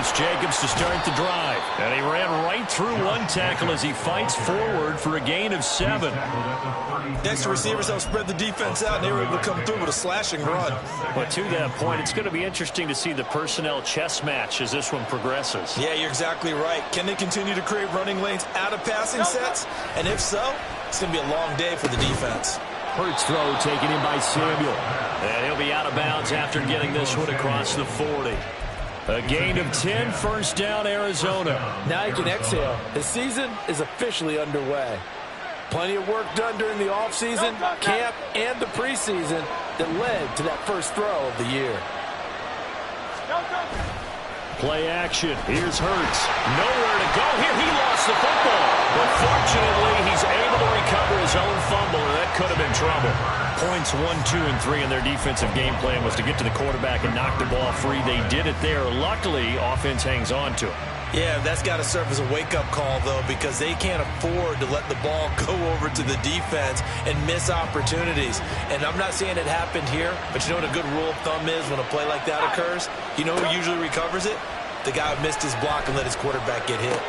It's Jacobs to start the drive. And he ran right through one tackle as he fights forward for a gain of 7. Next, the receivers help spread the defense out, and they were able to come through with a slashing run. But to that point, it's going to be interesting to see the personnel chess match as this one progresses. Yeah, you're exactly right. Can they continue to create running lanes out of passing sets? And if so, it's going to be a long day for the defense. Hurts throw taken in by Samuel. And he'll be out of bounds after getting this one across the 40. A gain of 10, first down, Arizona. Now he can exhale. His season is officially underway. Plenty of work done during the offseason, camp, and the preseason that led to that first throw of the year. Play action. Here's Hurts. Nowhere to go here. He lost the football. But fortunately, he's able to recover his own fumble, and that could have been trouble. Points 1, 2, and 3 in their defensive game plan was to get to the quarterback and knock the ball free. They did it there. Luckily, offense hangs on to it. Yeah, that's got to serve as a wake-up call, though, because they can't afford to let the ball go over to the defense and miss opportunities. And I'm not saying it happened here, but you know what a good rule of thumb is when a play like that occurs? You know who usually recovers it? The guy who missed his block and let his quarterback get hit.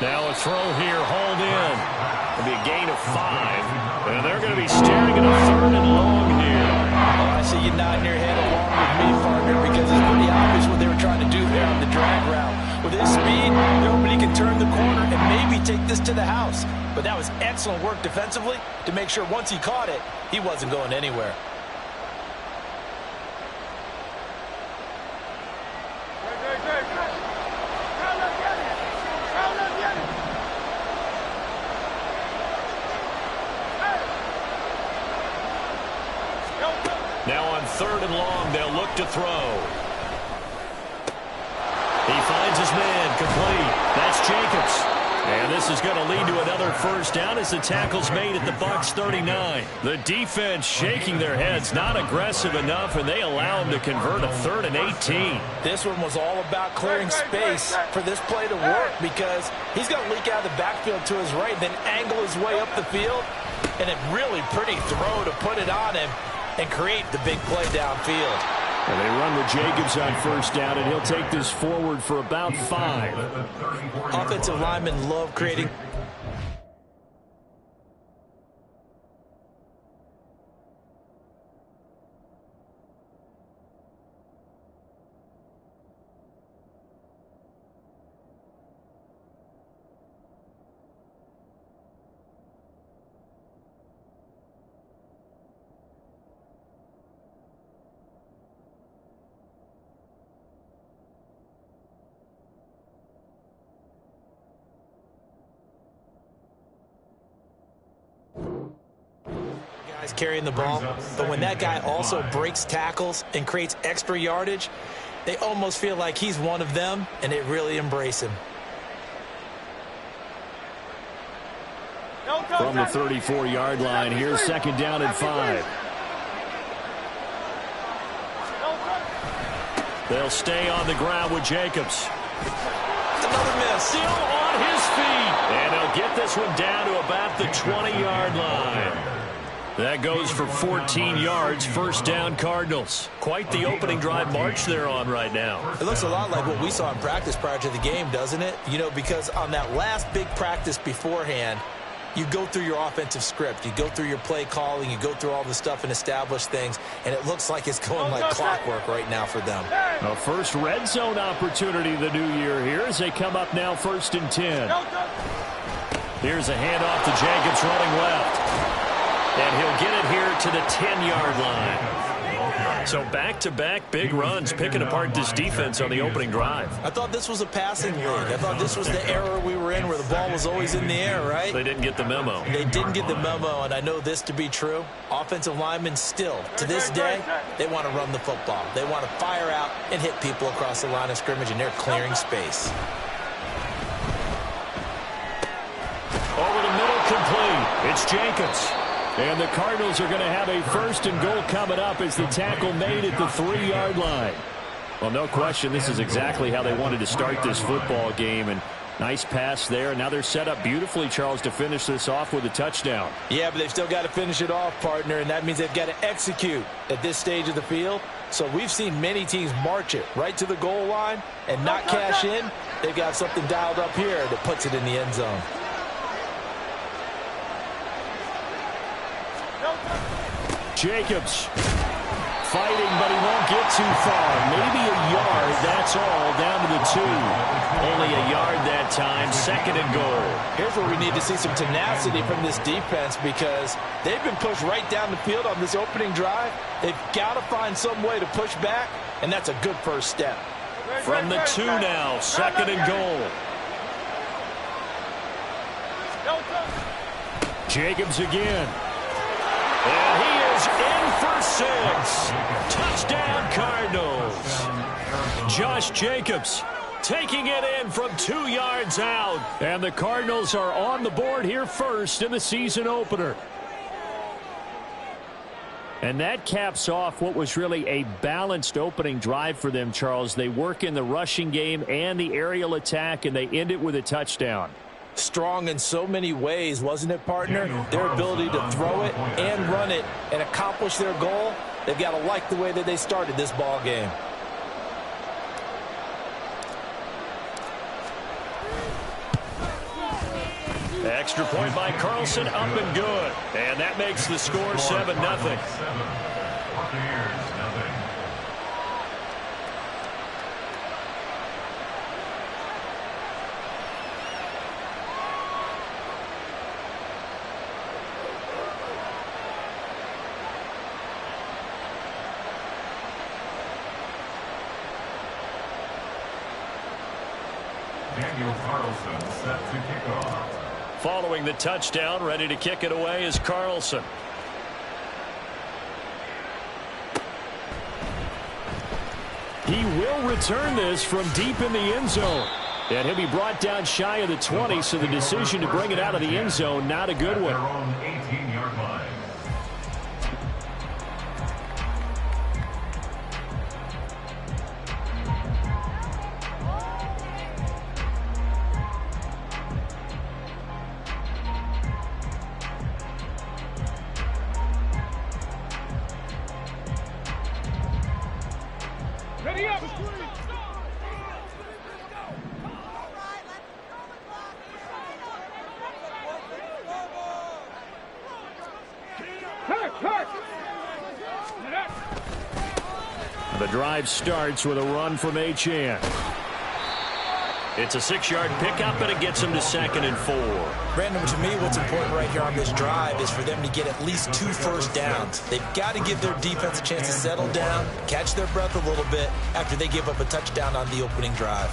Now a throw here, hauled in. It'll be a gain of 5. And they're going to be staring at a 3rd and long here. Oh, I see you nodding your head along with me, partner, because it's pretty obvious what they were trying to do there on the drag route. With his speed, they're hoping he can turn the corner and maybe take this to the house. But that was excellent work defensively to make sure once he caught it, he wasn't going anywhere. Now on 3rd and long, they'll look to throw. He finds his man, complete. That's Jacobs. And this is going to lead to another first down as the tackle's made at the Bucs 39. The defense shaking their heads, not aggressive enough, and they allow him to convert a 3rd and 18. This one was all about clearing space for this play to work because he's going to leak out of the backfield to his right, then angle his way up the field, and a really pretty throw to put it on him and create the big play downfield. And they run with Jacobs on first down, and he'll take this forward for about 5. Offensive linemen love creating. Carrying the ball, but when that guy also breaks tackles and creates extra yardage, they almost feel like he's one of them, and they really embrace him. From the 34-yard line, here's 2nd down and 5. They'll stay on the ground with Jacobs. Another miss. Still on his feet, and they'll get this one down to about the 20-yard line. That goes for 14 yards, first down Cardinals. Quite the opening drive march they're on right now. It looks a lot like what we saw in practice prior to the game, doesn't it? You know, because on that last big practice beforehand, you go through your offensive script. You go through your play calling. You go through all the stuff and establish things. And it looks like it's going like clockwork right now for them. A first red zone opportunity the new year here as they come up now 1st and 10. Here's a handoff to Jacobs running left. And he'll get it here to the 10-yard line. So back-to-back big runs picking apart this defense on the opening drive. I thought this was a passing league. I thought this was the era we were in where the ball was always in the air, right? They didn't get the memo. They didn't get the memo, and I know this to be true. Offensive linemen still, to this day, they want to run the football. They want to fire out and hit people across the line of scrimmage, and they're clearing space. Over the middle, complete. It's Jacobs. And the Cardinals are going to have a 1st and goal coming up as the tackle made at the 3-yard line. Well, no question, this is exactly how they wanted to start this football game. And Nice pass there. Now they're set up beautifully, Charles, to finish this off with a touchdown. Yeah, but they've still got to finish it off, partner, and that means they've got to execute at this stage of the field. So we've seen many teams march it right to the goal line and not cash in. They've got something dialed up here that puts it in the end zone. Jacobs fighting, but he won't get too far. Maybe a yard, that's all, down to the 2. Only a yard that time, 2nd and goal. Here's where we need to see some tenacity from this defense because they've been pushed right down the field on this opening drive. They've got to find some way to push back, and that's a good first step. From the 2 now, 2nd and goal. Jacobs again. And he is in for 6. Touchdown, Cardinals. Josh Jacobs taking it in from 2 yards out. And the Cardinals are on the board here first in the season opener. And that caps off what was really a balanced opening drive for them, Charles. They work in the rushing game and the aerial attack, and they end it with a touchdown. Strong in so many ways, wasn't it, partner? Their ability to throw it and run it and accomplish their goal. They've got to like the way that they started this ball game. Extra point by Carlson, up and good. And that makes the score 7-0. Daniel Carlson set to kick off. Following the touchdown, ready to kick it away is Carlson. He will return this from deep in the end zone. And he'll be brought down shy of the 20, so the decision to bring it out of the end zone, not a good one. 18-yard line. The drive starts with a run from Achane. It's a 6-yard pickup, and it gets him to 2nd and 4. Brandon, to me, what's important right here on this drive is for them to get at least 2 first downs. They've got to give their defense a chance to settle down, catch their breath a little bit after they give up a touchdown on the opening drive.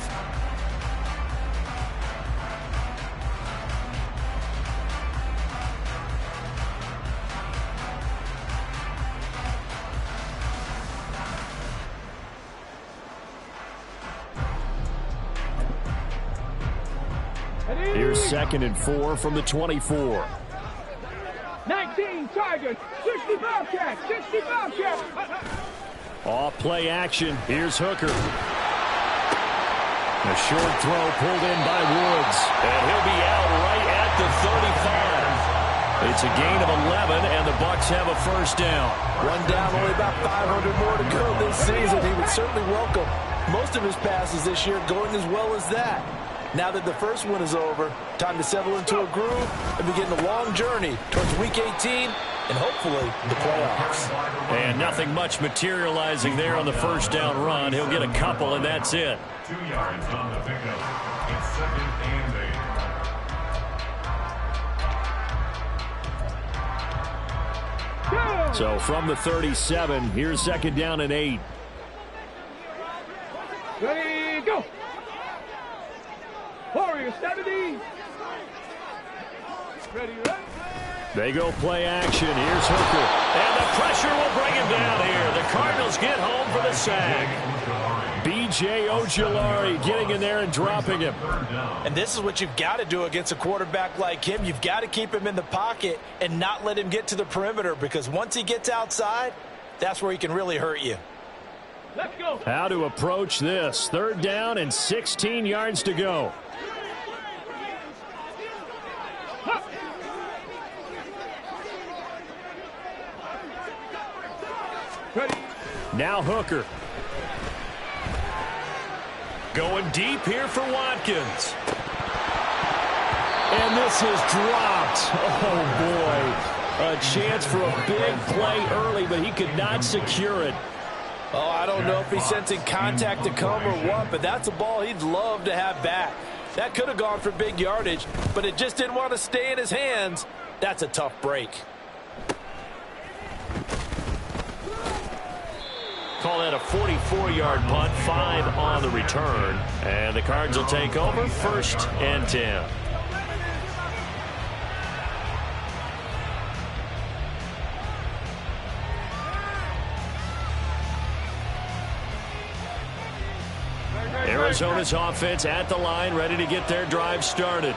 Here's 2nd and 4 from the 24. 19 Tigers, 65 cats, 65 cats. Off play action. Here's Hooker. A short throw pulled in by Woods. And he'll be out right at the 35. It's a gain of 11, and the Bucs have a first down. One down, only about 500 more to go this season. He would certainly welcome most of his passes this year going as well as that. Now that the first one is over, time to settle into a groove and begin the long journey towards Week 18 and hopefully the playoffs. And nothing much materializing there on the first down run. He'll get a couple, and that's it. 2 yards on the pickup. It's 2nd and 8. So from the 37, here's 2nd down and 8. Ready, go. Warriors, 70. Ready, ready. They go play action. Here's Hooker. And the pressure will bring him down here. The Cardinals get home for the sack. B.J. Ojulari getting in there and dropping him. And this is what you've got to do against a quarterback like him. You've got to keep him in the pocket and not let him get to the perimeter, because once he gets outside, that's where he can really hurt you. Let's go. How to approach this. 3rd down and 16 yards to go. Ready. Now Hooker. Going deep here for Watkins. And this is dropped. Oh, boy. A chance for a big play early, but he could not secure it. Oh, I don't know if he's sensing contact to come or what, but that's a ball he'd love to have back. That could have gone for big yardage, but it just didn't want to stay in his hands. That's a tough break. Call that a 44-yard punt, 5 on the return. And the Cards will take over, 1st and 10. Arizona's offense at the line, ready to get their drive started.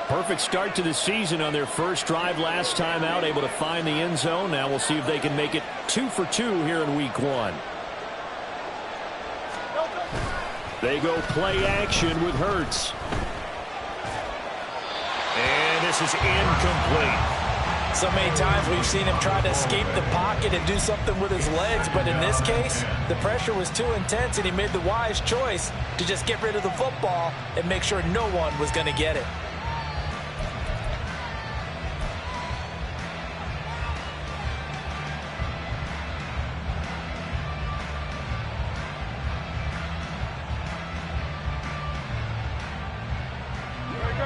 Perfect start to the season on their first drive last time out, able to find the end zone. Now we'll see if they can make it 2 for 2 here in week 1. They go play action with Hurts. And this is incomplete. So many times we've seen him try to escape the pocket and do something with his legs, but in this case, the pressure was too intense and he made the wise choice to just get rid of the football and make sure no one was going to get it.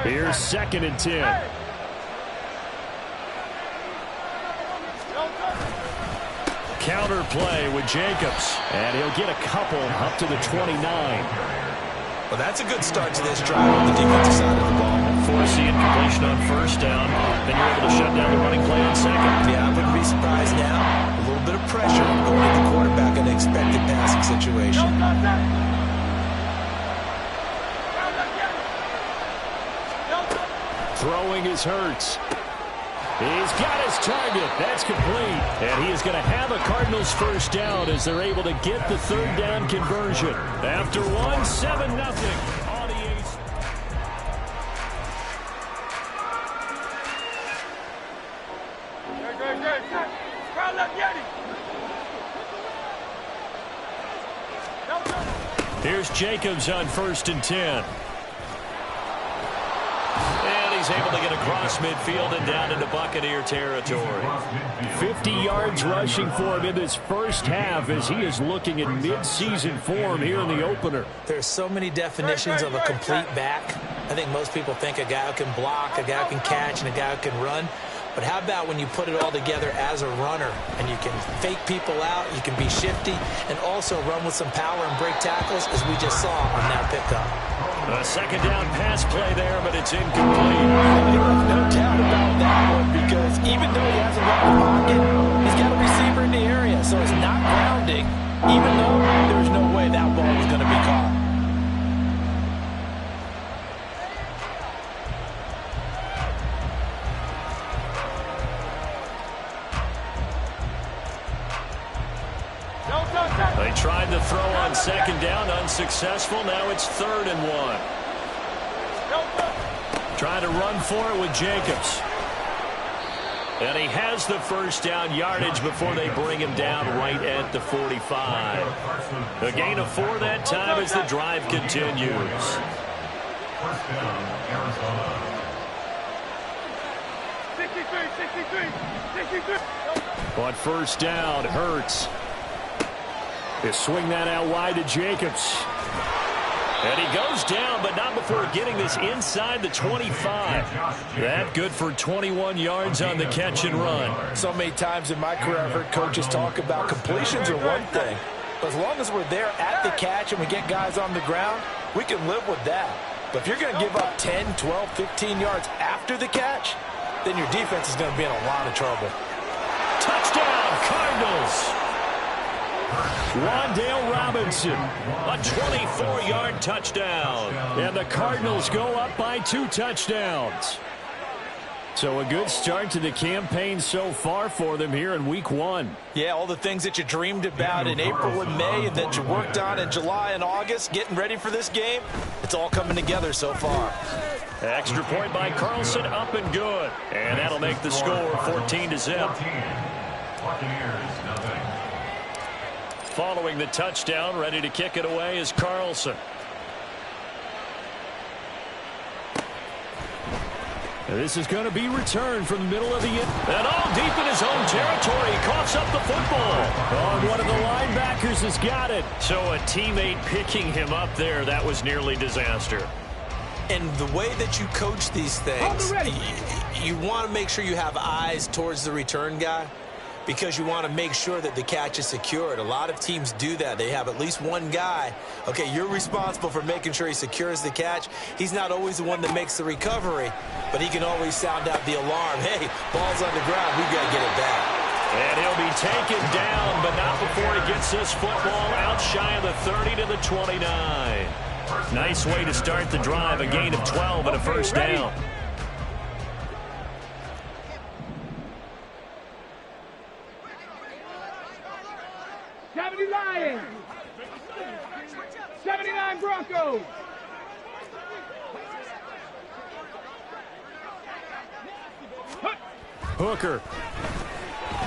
Here's 2nd and 10. Counter play with Jacobs. And he'll get a couple up to the 29. Well, that's a good start to this drive on the defensive side of the ball. Force the incompletion on 1st down. Then you're able to shut down the running play on 2nd. Yeah, I wouldn't be surprised now. A little bit of pressure going at the quarterback in an expected passing situation. Throwing his Hurts. He's got his target. That's complete. And he is going to have a Cardinals 1st down as they're able to get the 3rd down conversion. After 7-0 on the 8th. Here's Jacobs on 1st and 10. He's able to get across midfield and down into Buccaneer territory. 50 yards rushing for him in this first half as he is looking in mid-season form here in the opener. There's so many definitions of a complete back. I think most people think a guy who can block, a guy who can catch, and a guy who can run. But how about when you put it all together as a runner and you can fake people out, you can be shifty, and also run with some power and break tackles as we just saw on that pickup. A 2nd down pass play there, but it's incomplete. No doubt about that one, because even though he hasn't got the pocket, he's got a receiver in the area, so it's not grounding, even though there's no way that ball was going to be caught. They tried to throw on 2nd down, unsuccessful. Now it's 3rd and 1. Trying to run for it with Jacobs. And he has the 1st down yardage before they bring him down right at the 45. A gain of 4 that time as the drive continues. 1st down, Arizona. 63. On 1st down, Hurts. They swing that out wide to Jacobs. And he goes down, but not before getting this inside the 25. That good for 21 yards on the catch and run. So many times in my career I've heard coaches talk about completions are one thing. But as long as we're there at the catch and we get guys on the ground, we can live with that. But if you're going to give up 10, 12, 15 yards after the catch, then your defense is going to be in a lot of trouble. Touchdown, Cardinals! Wan'Dale Robinson, a 24-yard touchdown. And the Cardinals go up by 2 touchdowns. So a good start to the campaign so far for them here in week 1. Yeah, all the things that you dreamed about in April and May and that you worked on in July and August, getting ready for this game, it's all coming together so far. Extra point by Carlson, up and good. And that'll make the score 14-0. Buccaneers, nothing. Following the touchdown, ready to kick it away is Carlson. This is going to be returned from the middle of the and all deep in his own territory. He coughs up the football. Oh, and one of the linebackers has got it. So a teammate picking him up there, that was nearly disaster. And the way that you coach these things, you want to make sure you have eyes towards the return guy, because you want to make sure that the catch is secured. A lot of teams do that. They have at least one guy. Okay, you're responsible for making sure he secures the catch. He's not always the one that makes the recovery, but he can always sound out the alarm. Hey, ball's on the ground. We've got to get it back. And he'll be taken down, but not before he gets this football out shy of the 30 to the 29. Nice way to start the drive. A gain of 12 and a first down. 70 Lions. 79 Broncos. Hooker.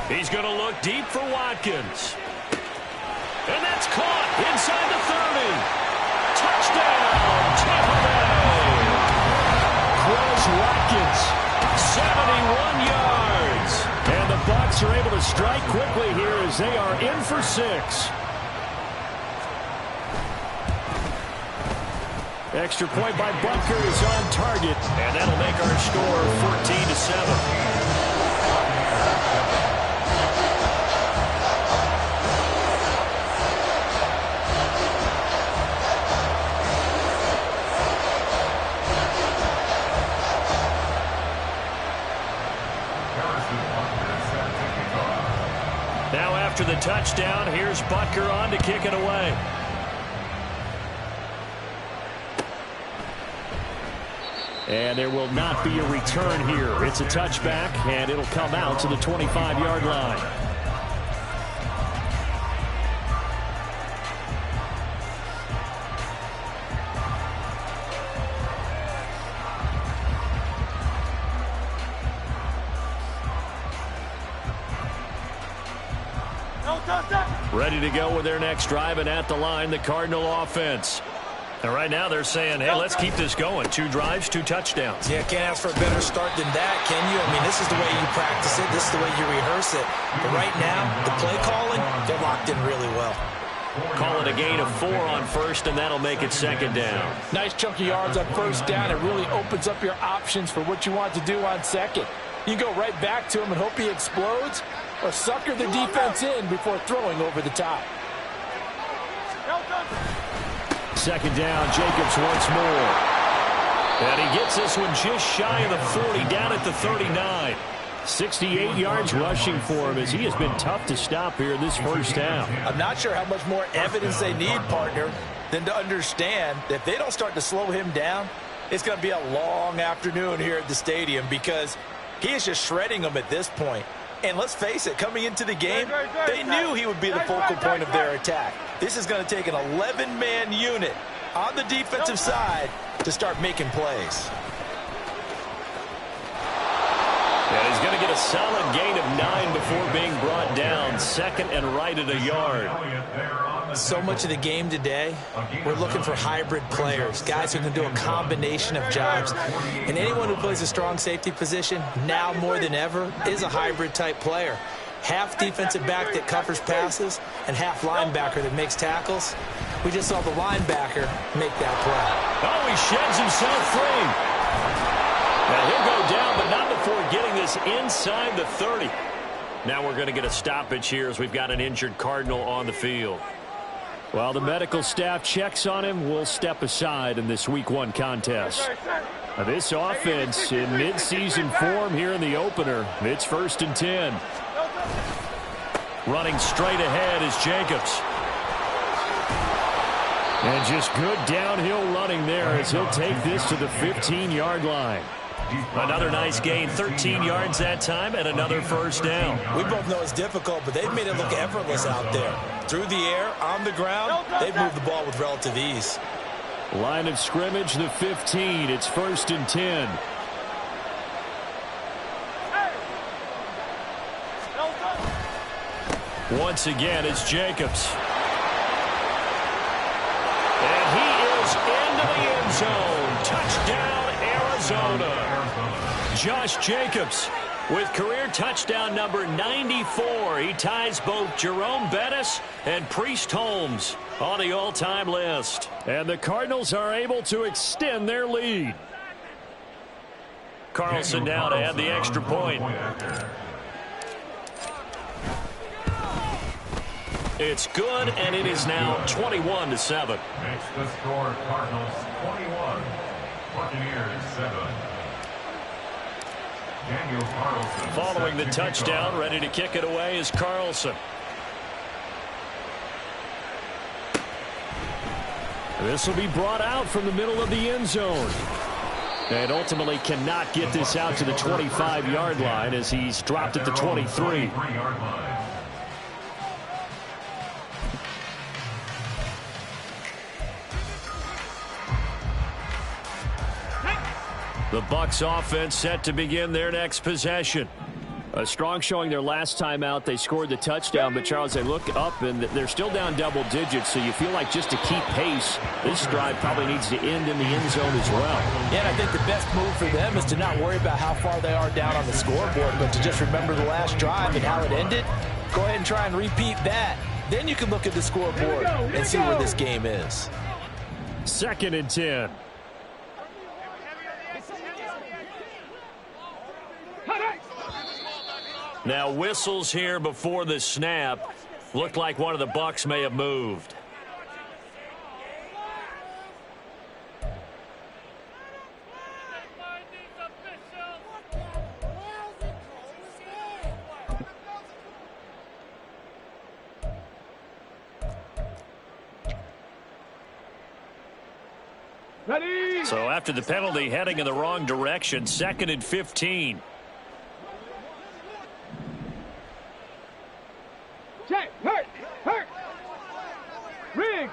He's going to look deep for Watkins. And that's caught inside the 30. Touchdown, Tampa Bay. Quez Watkins, 71 yards. And the Bucs are able to strike quickly here as they are in for 6. Extra point by Butker is on target, and that'll make our score 14-7. Now after the touchdown, here's Butker on to kick it away. And there will not be a return here. It's a touchback, and it'll come out to the 25-yard line. Ready to go with their next drive, and at the line, the Cardinal offense. And right now they're saying, hey, let's keep this going. 2 drives, 2 touchdowns. Yeah, can't ask for a better start than that, can you? I mean, this is the way you practice it. This is the way you rehearse it. But right now, the play calling, they're locked in really well. Call it a gain of 4 on first, and that'll make it second down. Nice chunky yards on first down. It really opens up your options for what you want to do on second. You go right back to him and hope he explodes, or sucker the defense in before throwing over the top. Second down, Jacobs once more. And he gets this one just shy of the 40, down at the 39. 68 yards rushing for him as he has been tough to stop here this first half. I'm not sure how much more evidence they need, partner, than to understand that if they don't start to slow him down, it's going to be a long afternoon here at the stadium, because he is just shredding them at this point. And let's face it, coming into the game, they knew he would be the focal point of their attack. This is going to take an 11-man unit on the defensive side to start making plays. And he's going to get a solid gain of 9 before being brought down. Second and right at a yard. So much of the game today, we're looking for hybrid players, guys who can do a combination of jobs. And anyone who plays a strong safety position, now more than ever, is a hybrid-type player. Half defensive back that covers passes and half linebacker that makes tackles. We just saw the linebacker make that play. Oh, he sheds himself free. Now he'll go down, but not before getting this inside the 30. Now we're going to get a stoppage here as we've got an injured Cardinal on the field. While the medical staff checks on him, we'll step aside in this Week 1 contest. Now this offense in midseason form here in the opener. It's 1st and 10. Running straight ahead is Jacobs. And just good downhill running there as he'll take this to the 15-yard line. Another nice gain, 13 yards that time, and another first down. We both know it's difficult, but they've made it look effortless out there. Through the air, on the ground, they've moved the ball with relative ease. Line of scrimmage, the 15. It's 1st and 10. Once again, it's Jacobs. Touchdown, Arizona. Josh Jacobs with career touchdown number 94. He ties both Jerome Bettis and Priest Holmes on the all-time list. And the Cardinals are able to extend their lead. Carlson now to add the extra point. It's good, and it is now 21-7. Makes the score Cardinals 21, Buccaneers 7. Daniel Carlson. Following the touchdown, ready to kick it away is Carlson. This will be brought out from the middle of the end zone. And ultimately cannot get this out to the 25-yard line as he's dropped at the 23. The Bucs offense set to begin their next possession. A strong showing their last time out. They scored the touchdown, but Charles, they look up and they're still down double digits, so you feel like just to keep pace, this drive probably needs to end in the end zone as well. Yeah, and I think the best move for them is to not worry about how far they are down on the scoreboard, but to just remember the last drive and how it ended. Go ahead and try and repeat that. Then you can look at the scoreboard and see where this game is. 2nd and 10. Now whistles here before the snap. Looked like one of the Bucs may have moved. Ready? So after the penalty, heading in the wrong direction, 2nd and 15. Check. Hurt. Riggs.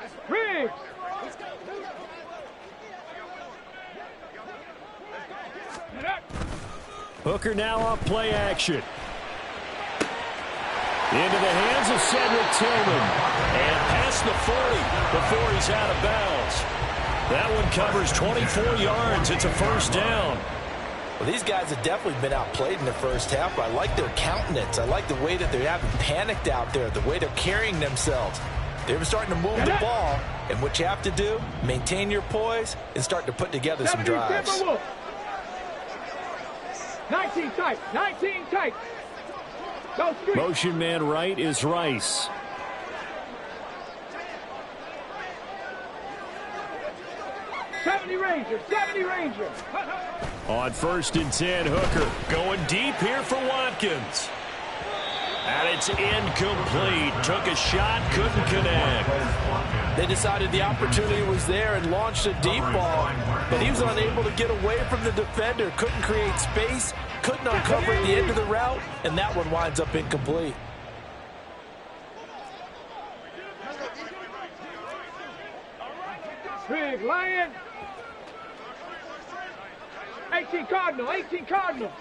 Hooker now off play action. Into the hands of Cedric Tillman. And past the 40 before he's out of bounds. That one covers 24 yards. It's a first down. Well, these guys have definitely been outplayed in the first half, but I like their countenance. I like the way that they haven't panicked out there, the way they're carrying themselves. They're starting to move the ball, and what you have to do, maintain your poise and start to put together some drives. 19 tight. Go street. Motion man right is Rice. '70 Ranger. On 1st and 10, Hooker going deep here for Watkins. And it's incomplete. Took a shot, couldn't connect. They decided the opportunity was there and launched a deep ball, but he was unable to get away from the defender, couldn't create space, couldn't uncover at the end of the route, and that one winds up incomplete. Big Lion. 18 Cardinal.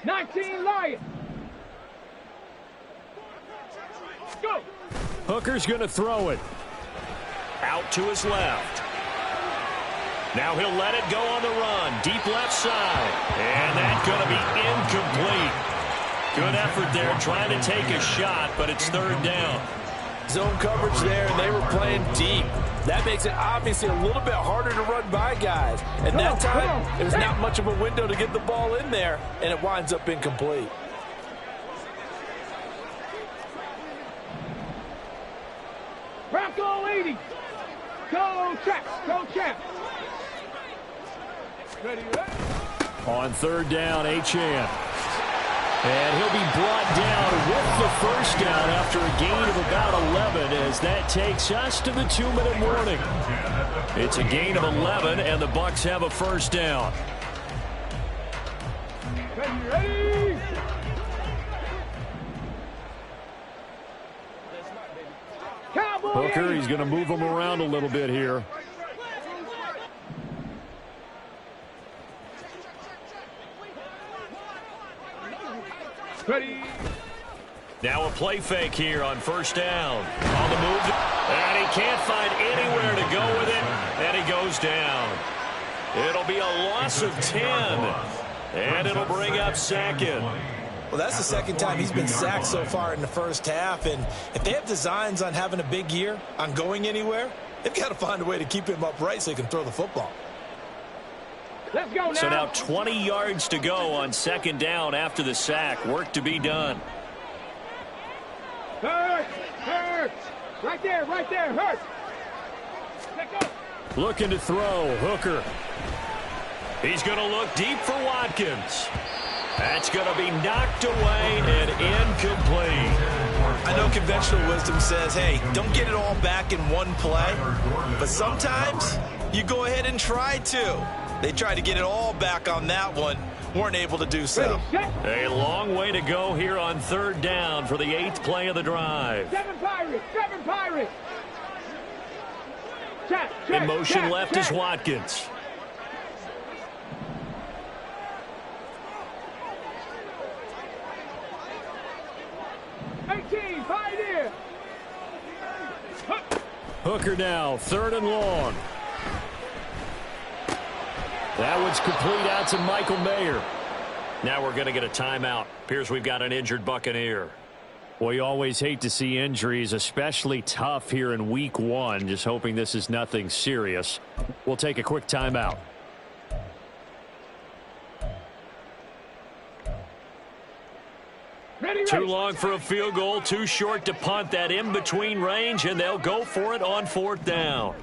19 Lion. Go. Hooker's going to throw it. Out to his left. Now he'll let it go on the run. Deep left side. And that's going to be incomplete. Good effort there trying to take a shot, but it's 3rd down. Zone coverage there, and they were playing deep. That makes it obviously a little bit harder to run by guys. And that time, it was not much of a window to get the ball in there, and it winds up incomplete. Bronco 80. Go Champ. Ready. On 3rd down, Achane. And he'll be brought down with the first down after a gain of about 11 as that takes us to the 2-minute warning. It's a gain of 11, and the Bucs have a first down. Ready. Cowboy. Hooker, he's going to move him around a little bit here. Ready. Now a play fake here on 1st down. On the move, and he can't find anywhere to go with it. And he goes down. It'll be a loss of 10. And it'll bring up second. Well, that's the second time he's been sacked so far in the first half. And if they have designs on having a big year, on going anywhere, they've got to find a way to keep him upright so he can throw the football. Let's go now. So now 20 yards to go on second down after the sack. Work to be done. Hurt. Right there, hurt. Let go. Looking to throw, Hooker. He's going to look deep for Watkins. That's going to be knocked away and incomplete. I know conventional wisdom says, hey, don't get it all back in one play. But sometimes you go ahead and try to. They tried to get it all back on that one. Weren't able to do so. A long way to go here on third down for the 8th play of the drive. Seven Pirates. Check, In motion left is Watkins. Pioneer. Hooker now, 3rd and long. That one's complete out to Michael Mayer. Now we're going to get a timeout. Appears we've got an injured Buccaneer. Well, you always hate to see injuries, especially tough here in week 1. Just hoping this is nothing serious. We'll take a quick timeout. Too long for a field goal, too short to punt. That in-between range, and they'll go for it on 4th down.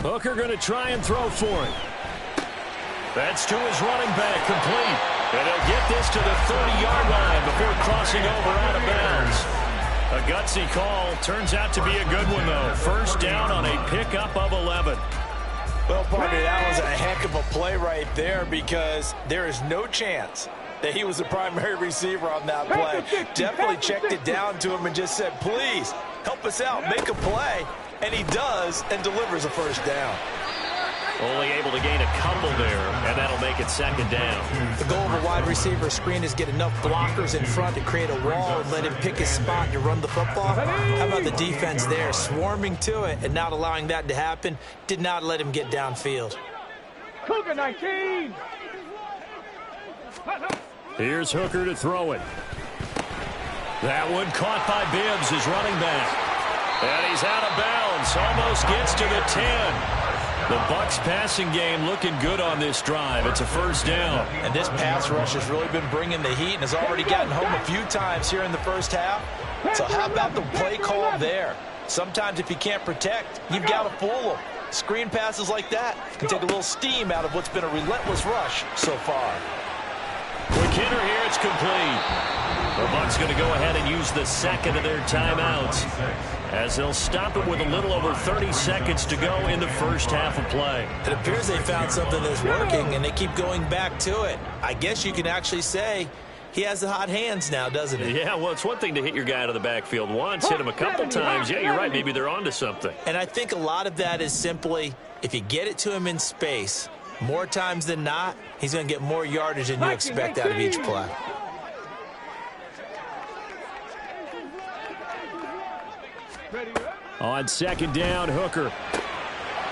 Hooker going to try and throw for it. That's to his running back, complete. And he'll get this to the 30-yard line before crossing over out of bounds. A gutsy call. Turns out to be a good one, though. First down on a pickup of 11. Well, partner, that was a heck of a play right there because there is no chance that he was the primary receiver on that play. Definitely checked it down to him and just said, please, help us out, make a play. And he does and delivers a first down. Only able to gain a couple there, and that'll make it 2nd down. The goal of a wide receiver screen is get enough blockers in front to create a wall and let him pick his spot to run the football. How about the defense there, swarming to it and not allowing that to happen? Did not let him get downfield. Cougar 19. Here's Hooker to throw it. That one caught by Bibbs, his running back. And he's out of bounds, almost gets to the 10. The Bucs passing game looking good on this drive. It's a first down. And this pass rush has really been bringing the heat and has already gotten home a few times here in the first half. So how about the play call there? Sometimes if you can't protect, you've got to fool them. Screen passes like that can take a little steam out of what's been a relentless rush so far. Quick hitter here, it's complete. The Bucs going to go ahead and use the second of their timeouts as they'll stop it with a little over 30 seconds to go in the first half of play. It appears they found something that's working, and they keep going back to it. I guess you can actually say he has the hot hands now, doesn't he? Yeah, well, it's one thing to hit your guy out of the backfield once, hit him a couple times. Yeah, you're right. Maybe they're onto something. And I think a lot of that is simply if you get it to him in space, more times than not, he's going to get more yardage than you expect out of each play. On 2nd down, Hooker.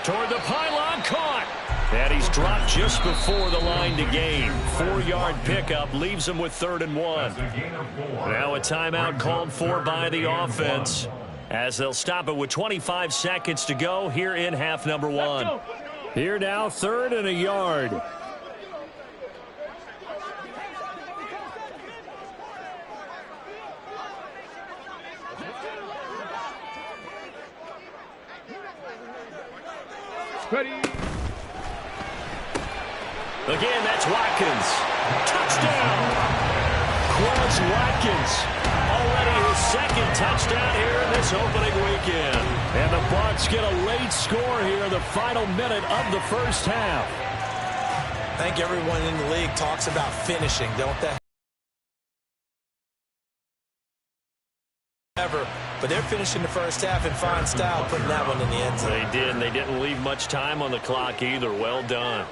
Toward the pylon, caught. And he's dropped just before the line to gain. 4-yard pickup leaves him with 3rd and 1. Now a timeout called for by the offense as they'll stop it with 25 seconds to go here in half number 1. Here now, 3rd and a yard. Ready. Again, that's Watkins. Touchdown! Quez Watkins. Already his 2nd touchdown here in this opening weekend. And the Bucs get a late score here in the final minute of the first half. I think everyone in the league talks about finishing, don't they? But they're finishing the first half in fine style, putting that one in the end zone. They did, and they didn't leave much time on the clock either. Well done.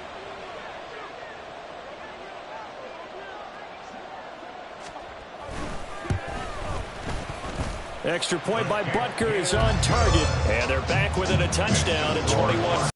Extra point by Butker is on target. And they're back within a touchdown at 21.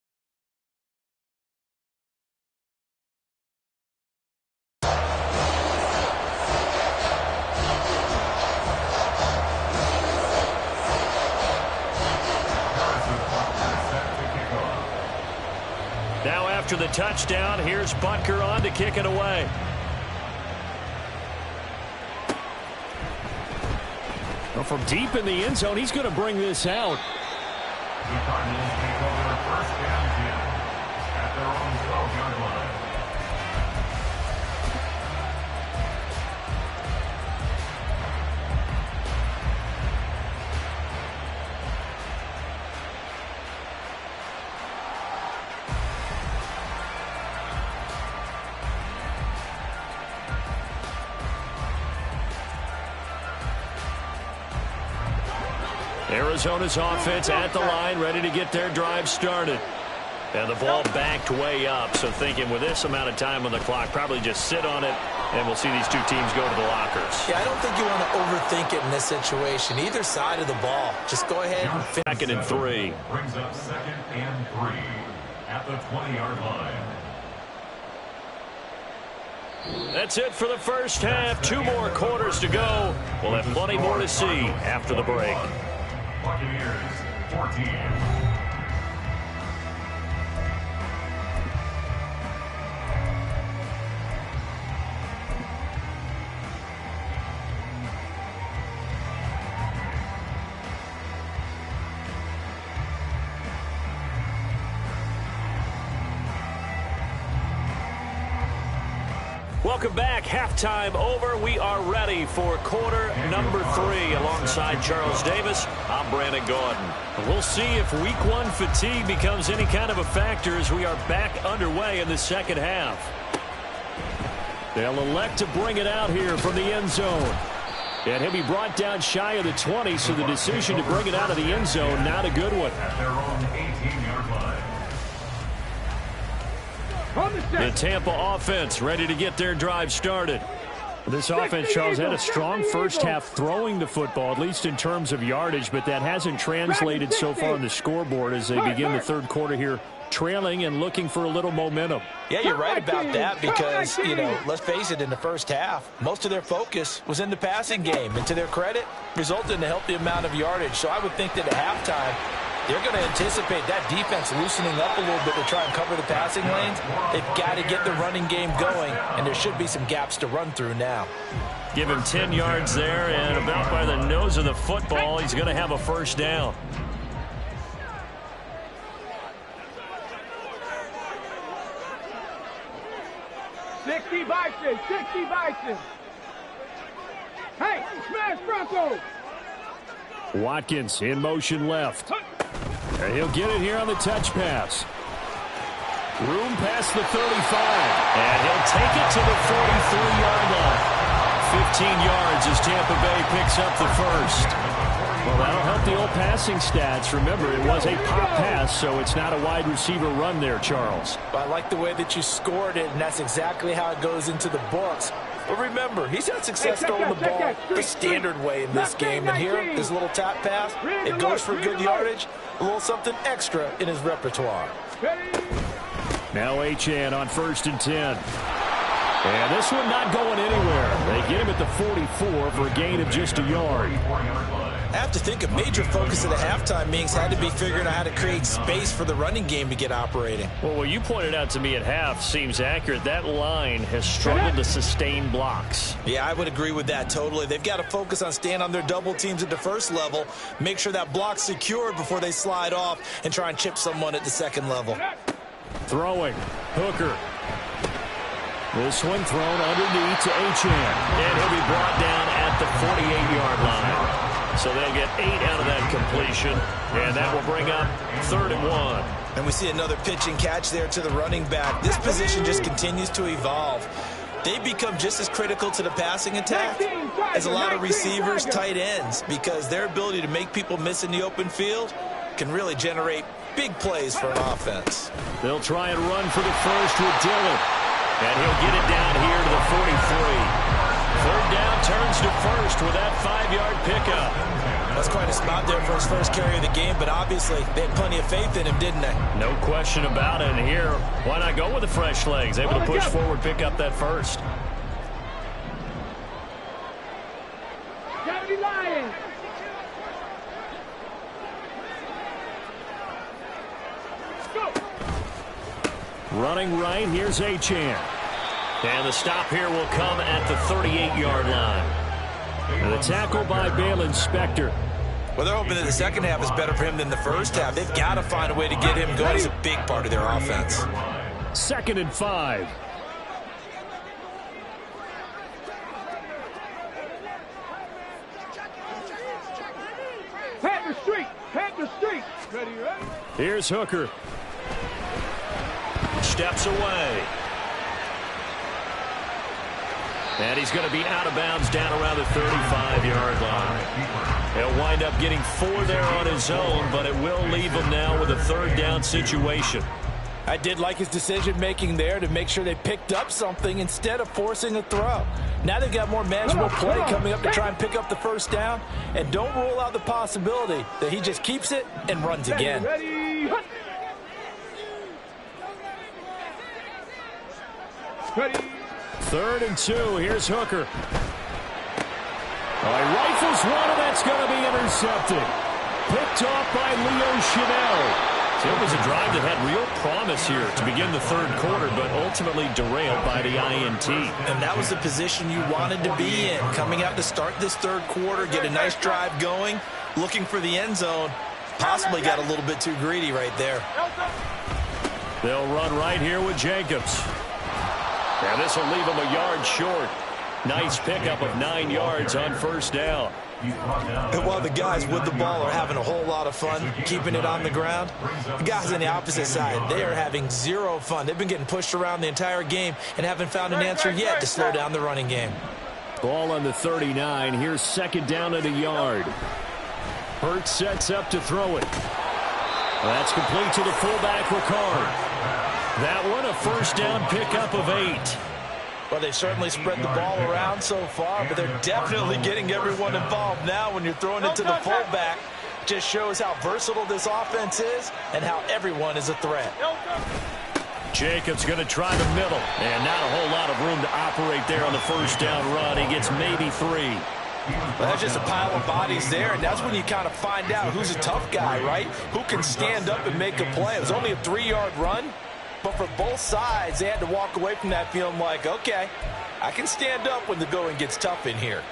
Now after the touchdown, here's Butker on to kick it away. Well, from deep in the end zone, he's going to bring this out. The Cardinals take over first down 10 at their own 12-yard line. Arizona's offense at the line, ready to get their drive started. And the ball backed way up, so thinking with this amount of time on the clock, probably just sit on it, and we'll see these two teams go to the lockers. Yeah, I don't think you want to overthink it in this situation. Either side of the ball. Just go ahead and finish. Second and 3. Brings up 2nd and 3 at the 20-yard line. That's it for the first half. 2 more quarters to go. We'll have plenty more to see after the break. Buccaneers 14. Welcome back. Halftime over. We are ready for quarter number 3. Alongside Charles Davis, I'm Brandon Gordon. We'll see if week 1 fatigue becomes any kind of a factor as we are back underway in the second half. They'll elect to bring it out here from the end zone. And he'll be brought down shy of the 20, so the decision to bring it out of the end zone, not a good one. At their own 18-yard line. The Tampa offense ready to get their drive started. This offense, Charles, had a strong first half throwing the football, at least in terms of yardage, but that hasn't translated so far on the scoreboard as they begin the third quarter here, trailing and looking for a little momentum. Yeah, you're right about that because, you know, let's face it, in the first half, most of their focus was in the passing game. And to their credit, resulted in a healthy amount of yardage. So I would think that at halftime, they're going to anticipate that defense loosening up a little bit to try and cover the passing lanes. They've got to get the running game going, and there should be some gaps to run through now. Give him 10 yards there, and about by the nose of the football, he's going to have a first down. $60 Bison, $60 Bison. Hey, smash Bronco. Watkins in motion left. And he'll get it here on the touch pass. Room past the 35. And he'll take it to the 43-yard line. 15 yards as Tampa Bay picks up the first. Well, that'll help the old passing stats. Remember, it was a pop pass, so it's not a wide receiver run there, Charles. Well, I like the way that you scored it, and that's exactly how it goes into the books. But remember, he's had success throwing the ball the standard way in this game. And here, this little tap pass, it goes for good yardage, a little something extra in his repertoire. Now Achane on 1st and 10. And this one not going anywhere. They get him at the 44 for a gain of just a yard. I have to think a major focus of the halftime meetings had to be figuring out how to create space for the running game to get operating. Well, what you pointed out to me at half seems accurate. That line has struggled to sustain blocks. Yeah, I would agree with that totally. They've got to focus on staying on their double teams at the first level, make sure that block's secured before they slide off and try and chip someone at the second level. Throwing. Hooker. This one thrown underneath to Achane. And he'll be brought down at the 48-yard line. So they'll get 8 out of that completion, and that will bring up 3rd and 1. And we see another pitch and catch there to the running back. This position just continues to evolve. They become just as critical to the passing attack as a lot of receivers, tight ends, because their ability to make people miss in the open field can really generate big plays for an offense. They'll try and run for the first with Dillon, and he'll get it down here to the 43. 3rd down turns to 1st with that 5-yard pickup. That's quite a spot there for his first carry of the game, but obviously they had plenty of faith in him, didn't they? No question about it. And here, why not go with the fresh legs? Able to push forward, pick up that first. Gotta be lying. Go. Running right, here's Achane. And the stop here will come at the 38-yard line. And the tackle by Baylon Spector. Well, they're hoping that the second half is better for him than the first half. They've got to find a way to get him going. He's a big part of their offense. 2nd and 5. Head the street. Head the street. Ready, ready. Here's Hooker. Steps away. And he's going to be out of bounds down around the 35-yard line. He'll wind up getting 4 there on his own, but it will leave him now with a 3rd down situation. I did like his decision-making there to make sure they picked up something instead of forcing a throw. Now they've got more manageable play coming up to try and pick up the 1st down. And don't rule out the possibility that he just keeps it and runs again. Ready. Ready. 3rd and 2. Here's Hooker. He rifles one, and that's going to be intercepted. Picked off by Leo Chenal. So it was a drive that had real promise here to begin the 3rd quarter, but ultimately derailed by the INT. And that was the position you wanted to be in. Coming out to start this 3rd quarter, get a nice drive going, looking for the end zone. Possibly got a little bit too greedy right there. They'll run right here with Jacobs. And this will leave him a yard short. Nice pickup of 9 yards on 1st down. And while the guys with the ball are having a whole lot of fun keeping it on the ground, the guys on the opposite side, they are having zero fun. They've been getting pushed around the entire game and haven't found an answer yet to slow down the running game. Ball on the 39. Here's 2nd down at a yard. Hurts sets up to throw it. That's complete to the fullback, Ricard. That one, a 1st down pickup of 8. Well, they've certainly spread the ball around so far, but they're definitely getting everyone involved now when you're throwing it to the fullback. Just shows how versatile this offense is and how everyone is a threat. Jacobs going to try the middle, and not a whole lot of room to operate there on the 1st down run. He gets maybe 3. Well, that's just a pile of bodies there, and that's when you kind of find out who's a tough guy, right? Who can stand up and make a play. It was only a 3-yard run. But for both sides, they had to walk away from that feeling like, okay, I can stand up when the going gets tough in here.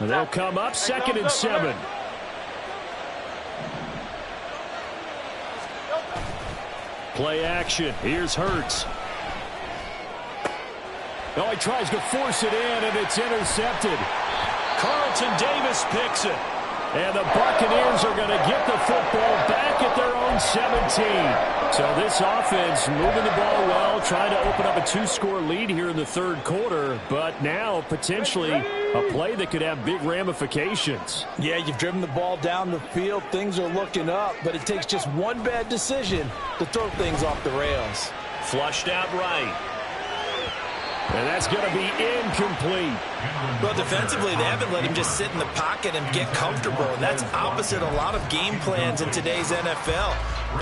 They'll come up 2nd and 7. Play action. Here's Hurts. Oh, he tries to force it in, and it's intercepted. Carlton Davis picks it. And the Buccaneers are going to get the football back at their own 17. So this offense moving the ball well, trying to open up a 2-score lead here in the 3rd quarter. But now potentially a play that could have big ramifications. Yeah, you've driven the ball down the field. Things are looking up, but it takes just one bad decision to throw things off the rails. Flushed out right. And that's going to be incomplete. Well, defensively, they haven't let him just sit in the pocket and get comfortable. And that's opposite a lot of game plans in today's NFL.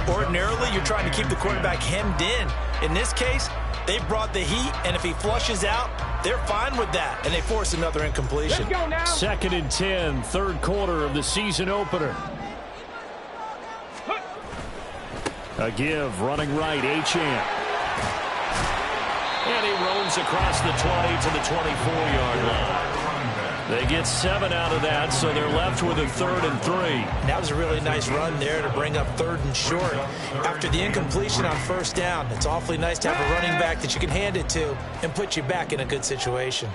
Ordinarily, you're trying to keep the quarterback hemmed in. In this case, they brought the heat, and if he flushes out, they're fine with that. And they force another incompletion. Let's go now. 2nd and 10, 3rd quarter of the season opener. A give, running right, Achane. And he roams across the 20 to the 24-yard line. They get 7 out of that, so they're left with a 3rd and 3. That was a really nice run there to bring up 3rd and short. After the incompletion on 1st down, it's awfully nice to have a running back that you can hand it to and put you back in a good situation.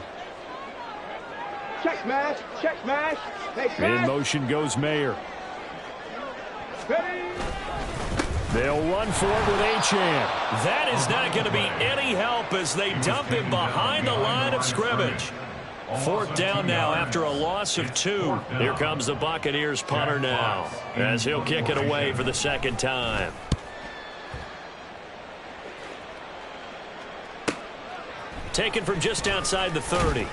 Check smash. Check smash. Hey, In smash. motion goes Mayer. Ready. They'll run for it with Achane. That is not going to be any help as they dump him behind the line of scrimmage. Fourth down now after a loss of 2. Here comes the Buccaneers punter now as he'll kick it away for the second time. Taken from just outside the 30.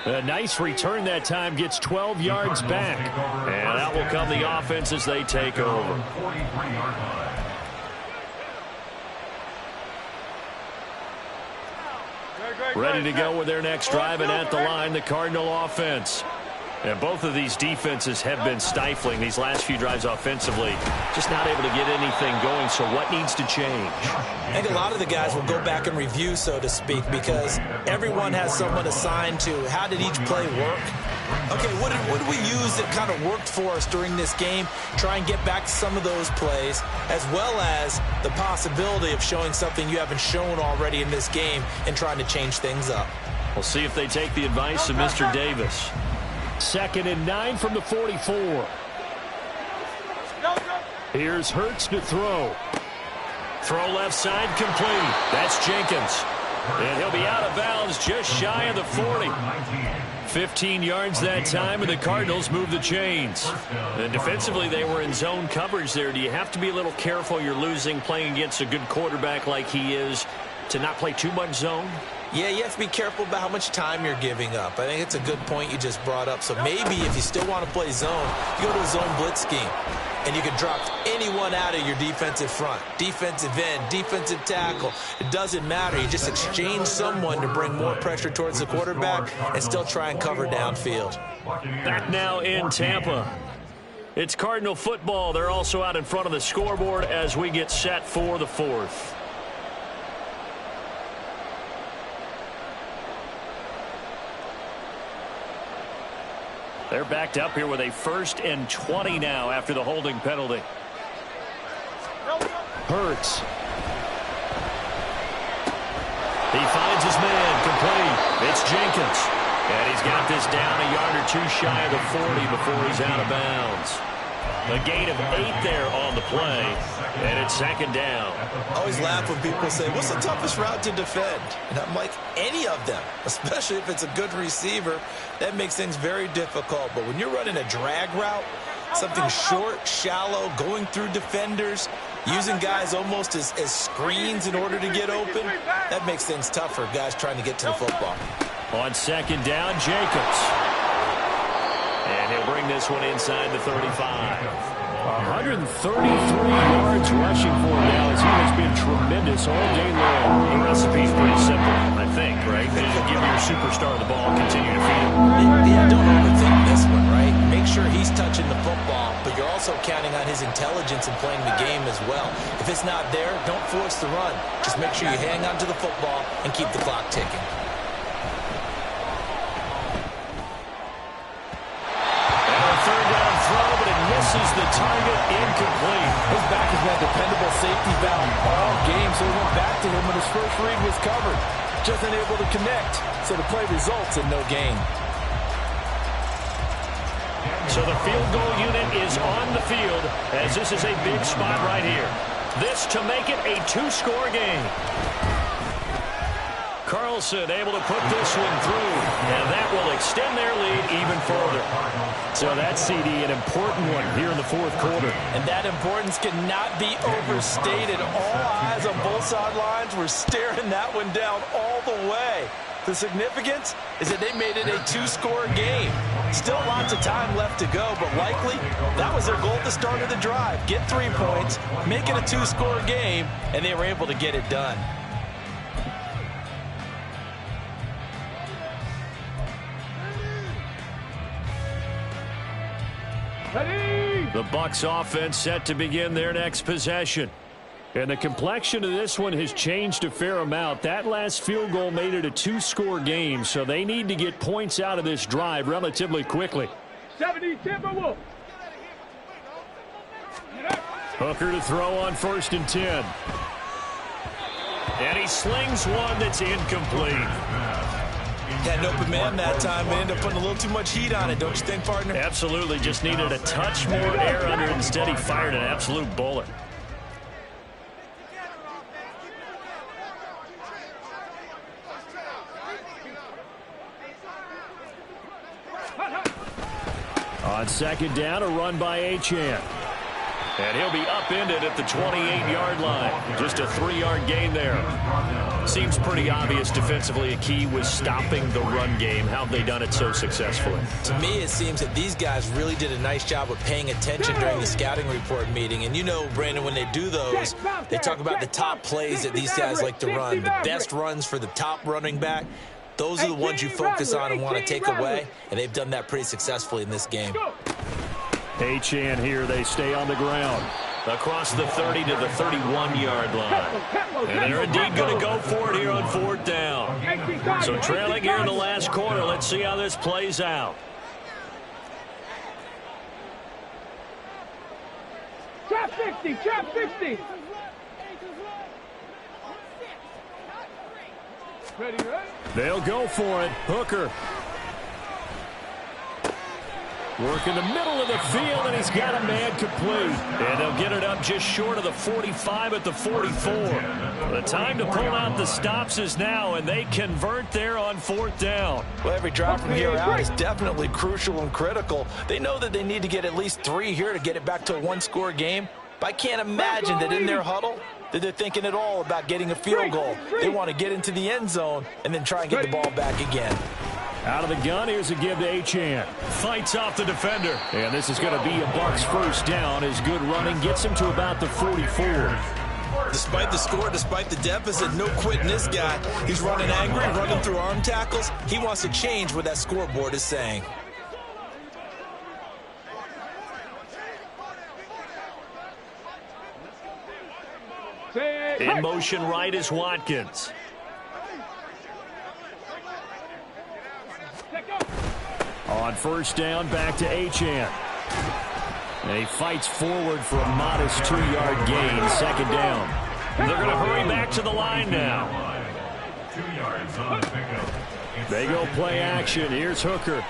A nice return that time, gets 12 yards back. And out will come the offense as they take over. Ready to go with their next drive, and at the line, the Cardinal offense. And both of these defenses have been stifling these last few drives offensively. Just not able to get anything going, so what needs to change? I think a lot of the guys will go back and review, so to speak, because everyone has someone assigned to how did each play work. Okay, what did we use that kind of worked for us during this game? Try and get back to some of those plays, as well as the possibility of showing something you haven't shown already in this game and trying to change things up. We'll see if they take the advice of Mr. Davis. 2nd and 9 from the 44. Here's Hurts to throw. Throw left side complete. That's Jenkins. And he'll be out of bounds just shy of the 40. 15 yards that time, and the Cardinals move the chains. And defensively, they were in zone coverage there. Do you have to be a little careful? You're losing playing against a good quarterback like he is to not play too much zone? Yeah, you have to be careful about how much time you're giving up. I think it's a good point you just brought up. So maybe if you still want to play zone, you go to a zone blitz scheme. And you can drop anyone out of your defensive front. Defensive end, defensive tackle. It doesn't matter. You just exchange someone to bring more pressure towards the quarterback and still try and cover downfield. Back now in Tampa. It's Cardinal football. They're also out in front of the scoreboard as we get set for the 4th. They're backed up here with a 1st and 20 now after the holding penalty. Hurts. He finds his man complete. It's Jenkins. And he's got this down a yard or 2 shy of the 40 before he's out of bounds. A gain of 8 there on the play. And it's 2nd down. I always laugh when people say, what's the toughest route to defend? And I'm like, any of them, especially if it's a good receiver. That makes things very difficult. But when you're running a drag route, something short, shallow, going through defenders, using guys almost as screens in order to get open, that makes things tough for guys trying to get to the football. On 2nd down, Jacobs. And he'll bring this one inside the 35. 133 yards rushing for him now as he has been tremendous all day long. The recipe's pretty simple, I think, right? Just give your superstar the ball and continue to feed him. Yeah, don't overthink this one, right? Make sure he's touching the football, but you're also counting on his intelligence in playing the game as well. If it's not there, don't force the run. Just make sure you hang on to the football and keep the clock ticking. Misses the target, incomplete. His back has been a dependable safety valve all game, so he went back to him when his first read was covered. Just unable to connect, so the play results in no gain. So the field goal unit is on the field as this is a big spot right here. This to make it a 2-score game. Carlson able to put this one through, and that will extend their lead even further. So that's, CD, an important one here in the 4th quarter. And that importance cannot be overstated. All eyes on both sidelines were staring that one down all the way. The significance is that they made it a 2-score game. Still lots of time left to go, but likely that was their goal at the start of the drive. Get 3 points, make it a 2-score game, and they were able to get it done. The Bucs offense set to begin their next possession. And the complexion of this one has changed a fair amount. That last field goal made it a 2-score game, so they need to get points out of this drive relatively quickly. 70 Timberwolves. Hooker to throw on 1st and 10. And he slings one that's incomplete. Had an open man that time, but ended up putting a little too much heat on it, don't you think, partner? Absolutely. Just needed a touch more air under it. Instead, he fired an absolute bullet. On second down, a run by Achane. And he'll be upended at the 28-yard line. Just a 3-yard gain there. Seems pretty obvious defensively a key was stopping the run game. How have they done it so successfully? To me, it seems that these guys really did a nice job of paying attention during the scouting report meeting. And you know, Brandon, when they do those, they talk about the top plays that these guys like to run, the best runs for the top running back. Those are the ones you focus on and want to take away, and they've done that pretty successfully in this game. Achane here, they stay on the ground. Across the 30 to the 31-yard line. And they're indeed going to go for it here on 4th down. So trailing here in the last quarter. Let's see how this plays out. Trap 60, trap 60. Ready, ready? They'll go for it. Hooker. Work in the middle of the field, and he's got a man complete. And they'll get it up just short of the 45 at the 44. The time to pull out the stops is now, and they convert there on 4th down. Well, every drive from here out is definitely crucial and critical. They know that they need to get at least 3 here to get it back to a 1-score game. But I can't imagine that in their huddle that they're thinking at all about getting a field goal. They want to get into the end zone and then try and get the ball back again. Out of the gun, here's a give to Achane. Fights off the defender. And this is going to be a Bucs first down. His good running gets him to about the 44. Despite the score, despite the deficit, no quitting this guy. He's running angry, running through arm tackles. He wants to change what that scoreboard is saying. In motion right is Watkins. On first down, back to Achane. And he fights forward for a modest 2-yard gain, 2nd down. They're going to hurry back to the line now. 2 yards on the pickup. They go play action. Here's Hooker.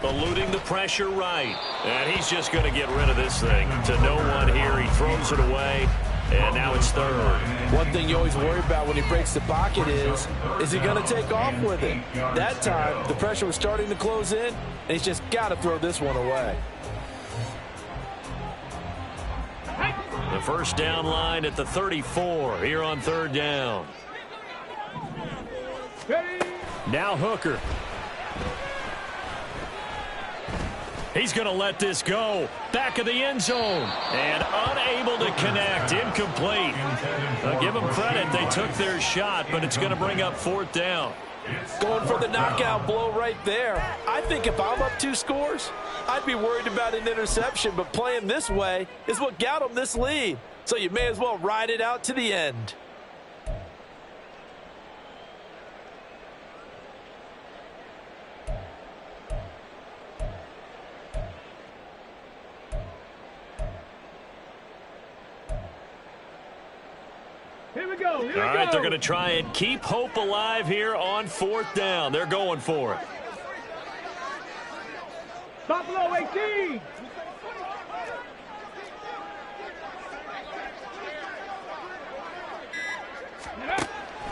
Eluding the pressure right. And he's just going to get rid of this thing. To no one here. He throws it away. And now it's 3rd. One thing you always worry about when he breaks the pocket is he going to take off with it? That time, the pressure was starting to close in, and he's just got to throw this one away. The first down line at the 34 here on 3rd down. Now Hooker. He's going to let this go. Back of the end zone. And unable to connect. Incomplete. I'll give them credit. They took their shot, but it's going to bring up 4th down. Going for the knockout blow right there. I think if I'm up 2 scores, I'd be worried about an interception, but playing this way is what got them this lead. So you may as well ride it out to the end. Here we go. All right, they're going to try and keep hope alive here on 4th down. They're going for it. Buffalo 18.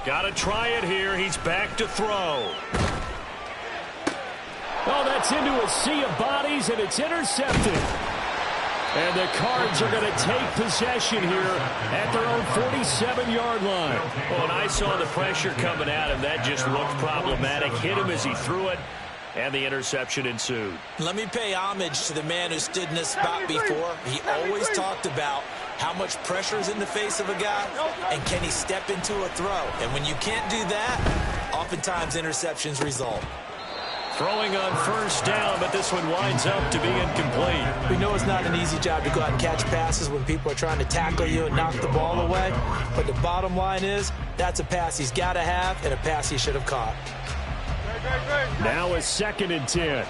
Got to try it here. He's back to throw. Oh, that's into a sea of bodies, and it's intercepted. And the Cards are going to take possession here at their own 47-yard line. Well, when I saw the pressure coming at him, that just looked problematic. Hit him as he threw it, and the interception ensued. Let me pay homage to the man who stood in this spot before. He always talked about how much pressure is in the face of a guy, and can he step into a throw. And when you can't do that, oftentimes interceptions result. Throwing on first down, but this one winds up to be incomplete. We know it's not an easy job to go out and catch passes when people are trying to tackle you and knock the ball away. But the bottom line is, that's a pass he's got to have and a pass he should have caught. Now a 2nd and 10.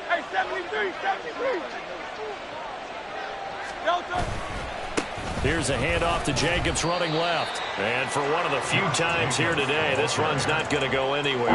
Hey, 73, 73. Delta. Here's a handoff to Jacobs running left. And for one of the few times here today, this run's not going to go anywhere.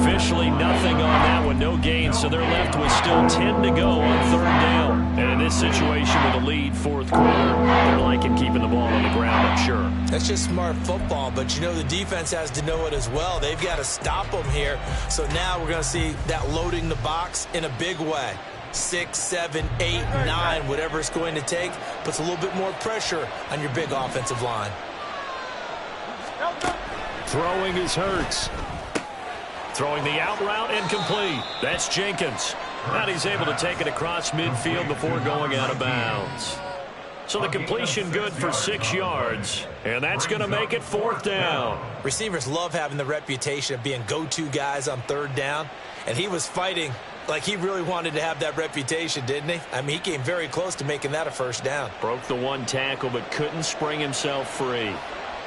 Officially nothing on that one, no gain, so they're left with still 10 to go on third down. And in this situation with a lead fourth quarter, they're liking keeping the ball on the ground, I'm sure. That's just smart football, but you know the defense has to know it as well. They've got to stop them here. So now we're going to see that loading the box in a big way. 6, 7, 8, 9, whatever it's going to take, puts a little bit more pressure on your big offensive line. Throwing is Hurts. Throwing the out route incomplete. That's Jenkins. And he's able to take it across midfield before going out of bounds. So the completion good for 6 yards, and that's going to make it fourth down. Receivers love having the reputation of being go-to guys on third down, and he was fighting like he really wanted to have that reputation, didn't he? I mean, he came very close to making that a first down. Broke the one tackle, but couldn't spring himself free.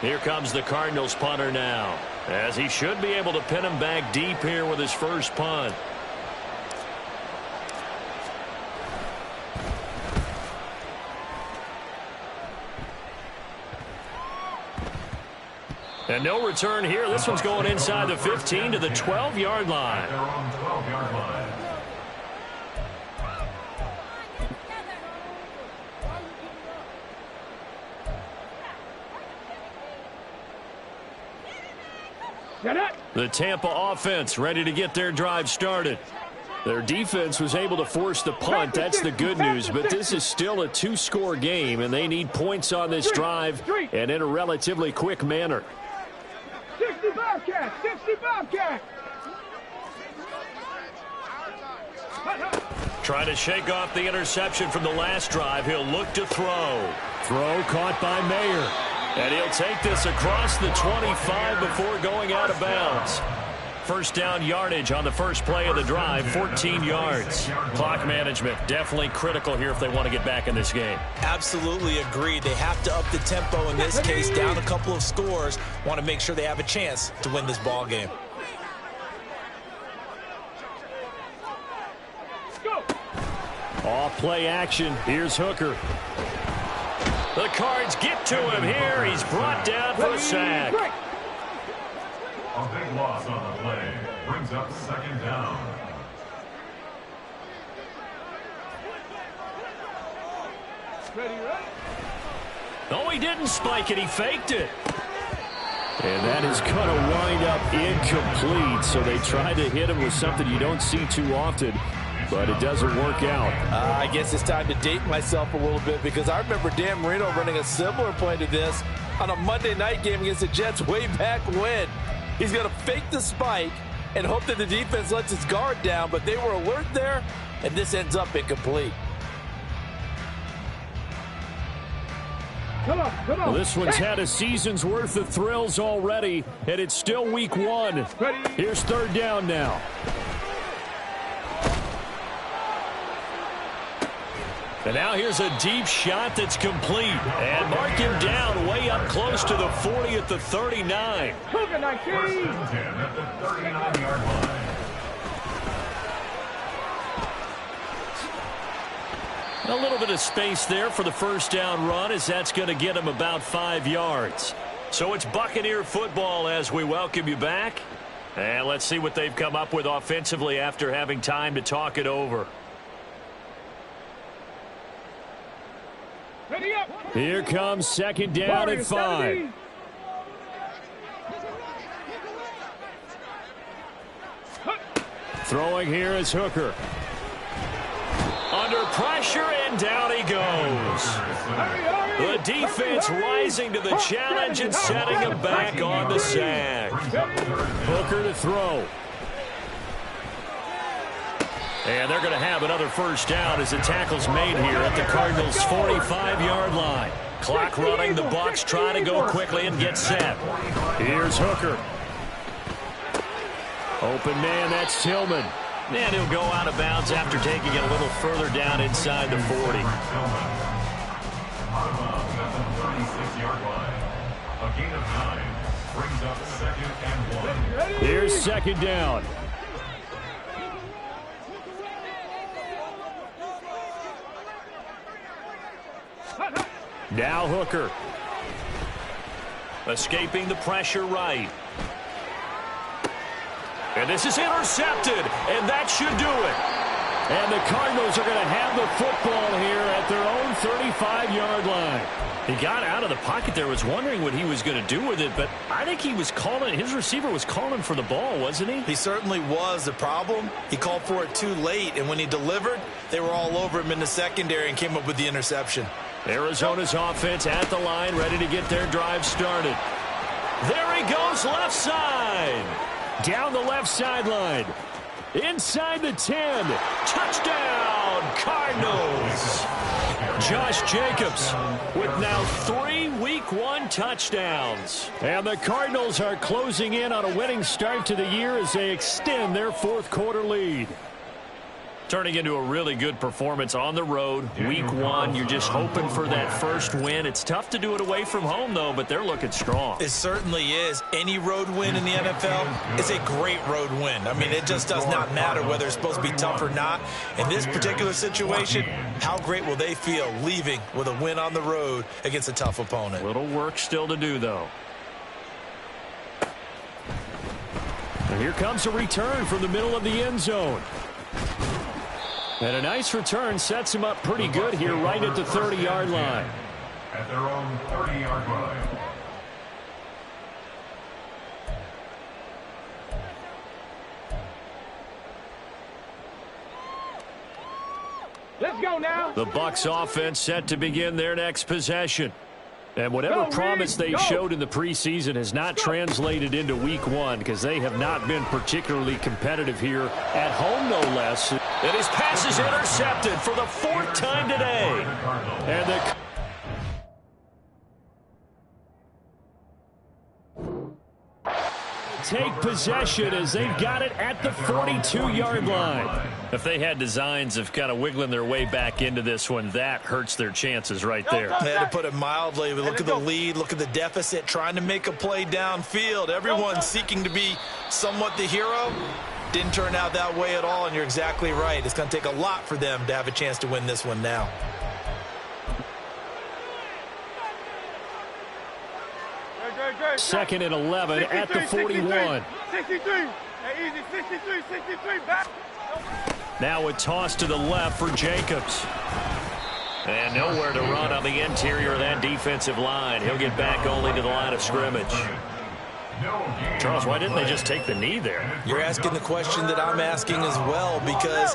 Here comes the Cardinals punter now, as he should be able to pin him back deep here with his first punt. And no return here. This one's going inside the 15 to the 12-yard line. Their own 12-yard line. The Tampa offense ready to get their drive started. Their defense was able to force the punt. That's the good news. But this is still a 2-score game, and they need points on this drive and in a relatively quick manner. 60 Bobcat! 60 Bobcat! Trying to shake off the interception from the last drive. He'll look to throw. Throw caught by Mayer. And he'll take this across the 25 before going out of bounds. First down yardage on the first play of the drive, 14 yards. Clock management definitely critical here if they want to get back in this game. Absolutely agreed. They have to up the tempo in this case, down a couple of scores. Want to make sure they have a chance to win this ball game. Off play action. Here's Hooker. The Cards get to him here. He's brought down for a sack. A big loss on the play brings up second down. No, he didn't spike it. He faked it. And that is going to wind up incomplete. So they tried to hit him with something you don't see too often, but it doesn't work out. I guess it's time to date myself a little bit, because I remember Dan Marino running a similar play to this on a Monday night game against the Jets way back when. He's going to fake the spike and hope that the defense lets its guard down, but they were alert there, and this ends up incomplete. Come on, come on. Well, this one's had a season's worth of thrills already, and it's still week 1. Here's third down now. And now here's a deep shot that's complete. And mark him down way up close to the 40 at the 39. First and 10 at the 39-yard line. A little bit of space there for the first down run, as that's going to get him about 5 yards. So it's Buccaneer football as we welcome you back. And let's see what they've come up with offensively after having time to talk it over. Ready up. Here comes second down at 5. Throwing here is Hooker. Under pressure, and down he goes. The defense rising to the challenge and setting him back on the sack. Hooker to throw. And they're going to have another first down as the tackle's made here at the Cardinals' 45-yard line. Clock running. The Bucs try to go quickly and get set. Here's Hooker. Open man, that's Tillman. And he'll go out of bounds after taking it a little further down inside the 40. A gain of 9 brings up second and 1. Here's second down. Now Hooker. Escaping the pressure right. And this is intercepted, and that should do it. And the Cardinals are going to have the football here at their own 35-yard line. He got out of the pocket there, was wondering what he was going to do with it, but I think he was calling, his receiver was calling for the ball, wasn't he? He certainly was. The problem, he called for it too late, and when he delivered, they were all over him in the secondary and came up with the interception. Arizona's offense at the line, ready to get their drive started. There he goes, left side. Down the left sideline. Inside the 10. Touchdown, Cardinals. Josh Jacobs with now 3 Week 1 touchdowns. And the Cardinals are closing in on a winning start to the year as they extend their fourth quarter lead. Turning into a really good performance on the road. Week 1, you're just hoping for that first win. It's tough to do it away from home, though, but they're looking strong. It certainly is. Any road win in the NFL is a great road win. I mean, it just does not matter whether it's supposed to be tough or not. In this particular situation, how great will they feel leaving with a win on the road against a tough opponent? Little work still to do, though. And here comes a return from the middle of the end zone. And a nice return sets him up pretty good here right at the 30-yard line. At their own 30-yard line. Let's go now. The Bucs offense set to begin their next possession. And whatever promise they showed in the preseason has not translated into Week 1 because they have not been particularly competitive here at home, no less. And his pass is intercepted for the 4th time today. And the take possession as they've got it at the 42-yard line. If they had designs of kind of wiggling their way back into this one, that hurts their chances right there. They had to put it mildly. But look at the lead, look at the deficit, trying to make a play downfield. Everyone seeking to be somewhat the hero. Didn't turn out that way at all, and you're exactly right. It's going to take a lot for them to have a chance to win this one now. Second and 11 at the 41. 63. Hey, easy. 63. Back. Now a toss to the left for Jacobs. And nowhere to run on the interior of that defensive line. He'll get back only to the line of scrimmage. Charles, why didn't they just take the knee there? You're asking the question that I'm asking as well, because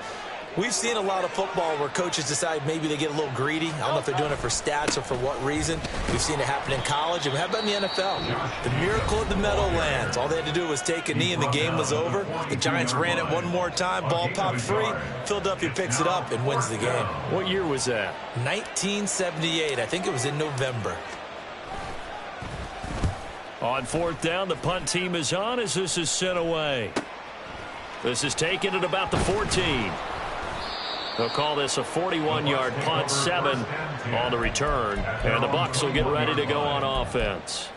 we've seen a lot of football where coaches decide maybe they get a little greedy. I don't know if they're doing it for stats or for what reason. We've seen it happen in college, and how about in the NFL? The miracle of the Meadowlands. All they had to do was take a knee, and the game was over. The Giants ran it one more time. Ball popped free. Philadelphia picks it up and wins the game. What year was that? 1978. I think it was in November. On 4th down, the punt team is on as this is sent away. This is taken at about the 14. They'll call this a 41-yard punt, 7 on the return. And the Bucs will get ready to go on offense.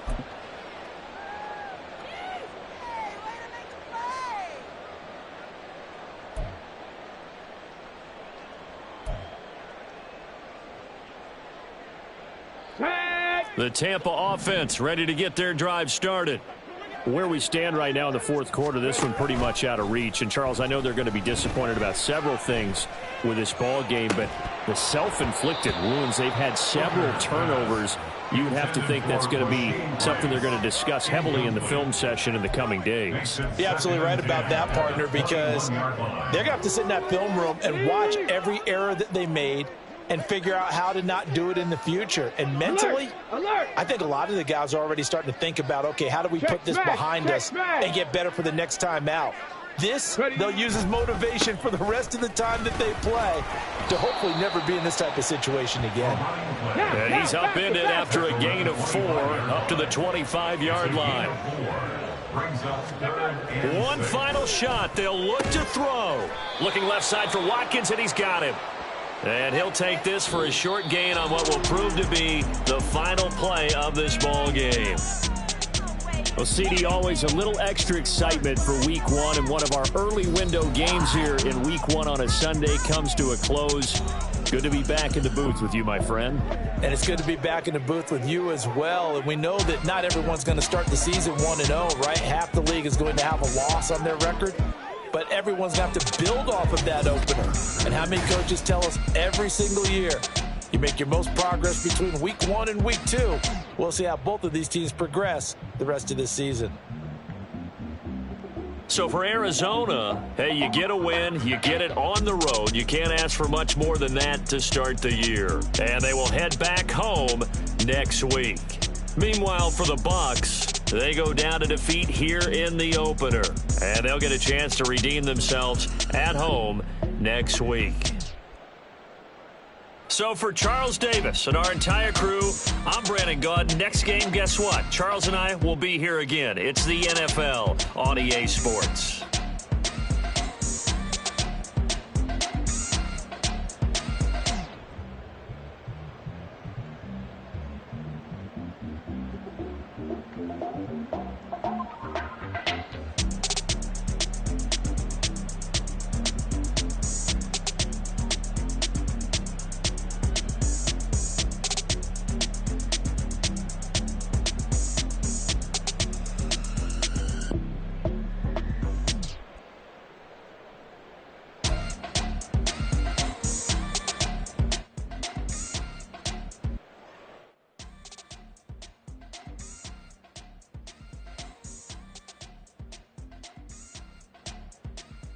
The Tampa offense ready to get their drive started. Where we stand right now in the 4th quarter, this one pretty much out of reach. And, Charles, I know they're going to be disappointed about several things with this ball game, but the self-inflicted wounds, they've had several turnovers. You would have to think that's going to be something they're going to discuss heavily in the film session in the coming days. You're absolutely right about that, partner, because they're going to have to sit in that film room and watch every error that they made and figure out how to not do it in the future. And mentally, I think a lot of the guys are already starting to think about, okay, how do we put this behind us and get better for the next time out? This, they'll use as motivation for the rest of the time that they play to hopefully never be in this type of situation again. And he's upended after a gain of 4 up to the 25-yard line. One final shot. They'll look to throw. Looking left side for Watkins, and he's got him. And he'll take this for a short gain on what will prove to be the final play of this ball game. Well, CD, always a little extra excitement for Week 1, and one of our early window games here in Week 1 on a Sunday comes to a close. Good to be back in the booth with you, my friend. And it's good to be back in the booth with you as well. And we know that not everyone's going to start the season 1-0, right? Half the league is going to have a loss on their record. But everyone's got to build off of that opener. And how many coaches tell us every single year, you make your most progress between week 1 and week 2. We'll see how both of these teams progress the rest of this season. So for Arizona, hey, you get a win, you get it on the road. You can't ask for much more than that to start the year. And they will head back home next week. Meanwhile, for the Bucs, they go down to defeat here in the opener. And they'll get a chance to redeem themselves at home next week. So for Charles Davis and our entire crew, I'm Brandon Gaudin. Next game, guess what? Charles and I will be here again. It's the NFL on EA Sports.